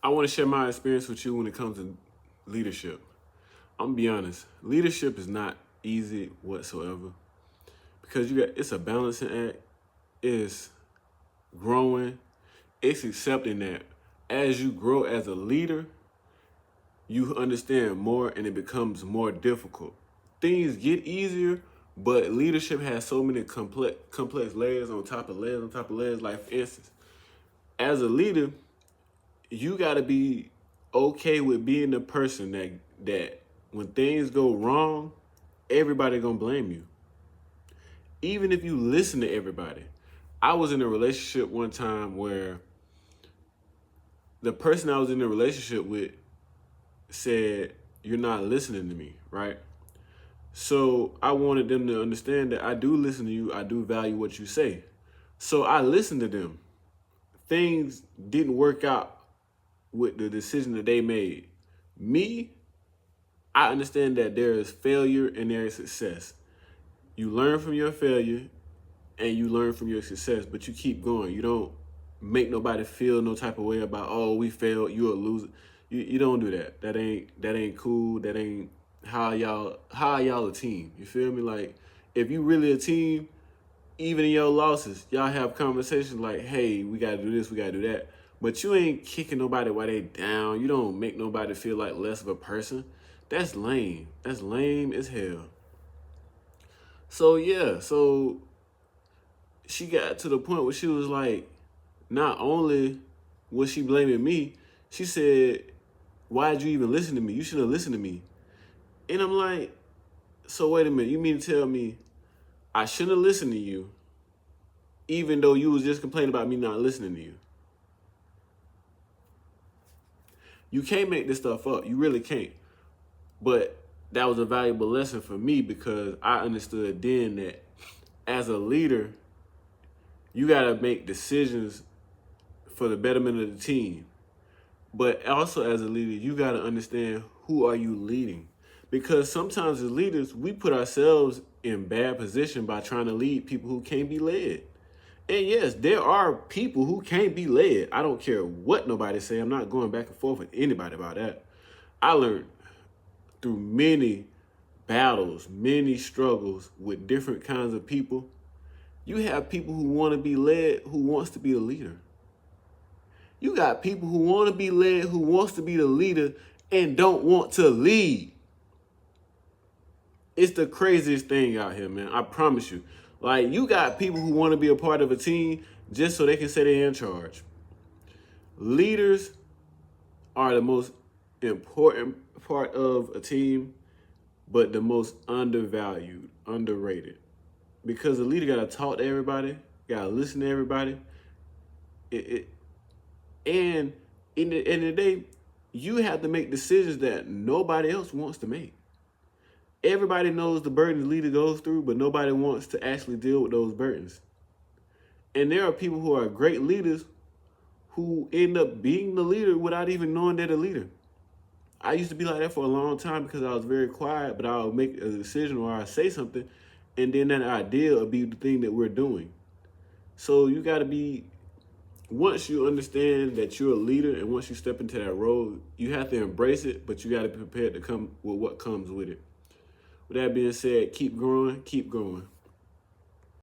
I want to share my experience with you when it comes to leadership. I'm gonna be honest. Leadership is not easy whatsoever because it's a balancing act. It's growing. It's accepting that as you grow as a leader, you understand more and it becomes more difficult. Things get easier, but leadership has so many complex layers on top of layers on top of layers. Like for instance, as a leader, you got to be okay with being the person that when things go wrong, everybody gonna blame you. Even if you listen to everybody. I was in a relationship one time where the person I was in a relationship with said, "You're not listening to me," right? So I wanted them to understand that I do listen to you. I do value what you say. So I listened to them. Things didn't work out with the decision that they made. Me, I understand that there is failure and there is success. You learn from your failure and you learn from your success, but you keep going. You don't make nobody feel no type of way about, oh, we failed, you're a loser. You don't do that. That ain't cool. That ain't how y'all a team. You feel me? Like if you really a team, even in your losses, y'all have conversations like, hey, we gotta do this, we gotta do that. But you ain't kicking nobody while they down. You don't make nobody feel like less of a person. That's lame. That's lame as hell. So yeah, so she got to the point where she was like, not only was she blaming me, she said, why'd you even listen to me? You should have listened to me. And I'm like, so wait a minute, you mean to tell me I shouldn't have listened to you, even though you was just complaining about me not listening to you? You can't make this stuff up. You really can't. But that was a valuable lesson for me because I understood then that as a leader, you got to make decisions for the betterment of the team. But also as a leader, you got to understand who are you leading? Because sometimes as leaders, we put ourselves in bad position by trying to lead people who can't be led. And yes, there are people who can't be led. I don't care what nobody say. I'm not going back and forth with anybody about that. I learned through many battles, many struggles with different kinds of people. You have people who want to be led, who wants to be the leader. You got people who want to be led, who wants to be the leader and don't want to lead. It's the craziest thing out here, man. I promise you. Like, you got people who want to be a part of a team just so they can say they're in charge. Leaders are the most important part of a team, but the most undervalued, underrated. Because the leader got to talk to everybody, got to listen to everybody. And in the end of the day, you have to make decisions that nobody else wants to make. Everybody knows the burdens the leader goes through, but nobody wants to actually deal with those burdens. And there are people who are great leaders who end up being the leader without even knowing they're the leader. I used to be like that for a long time because I was very quiet, but I'll make a decision or I'll say something, and then that idea will be the thing that we're doing. So you got to be, once you understand that you're a leader and once you step into that role, you have to embrace it, but you got to be prepared to come with what comes with it. With that being said, keep growing, keep going.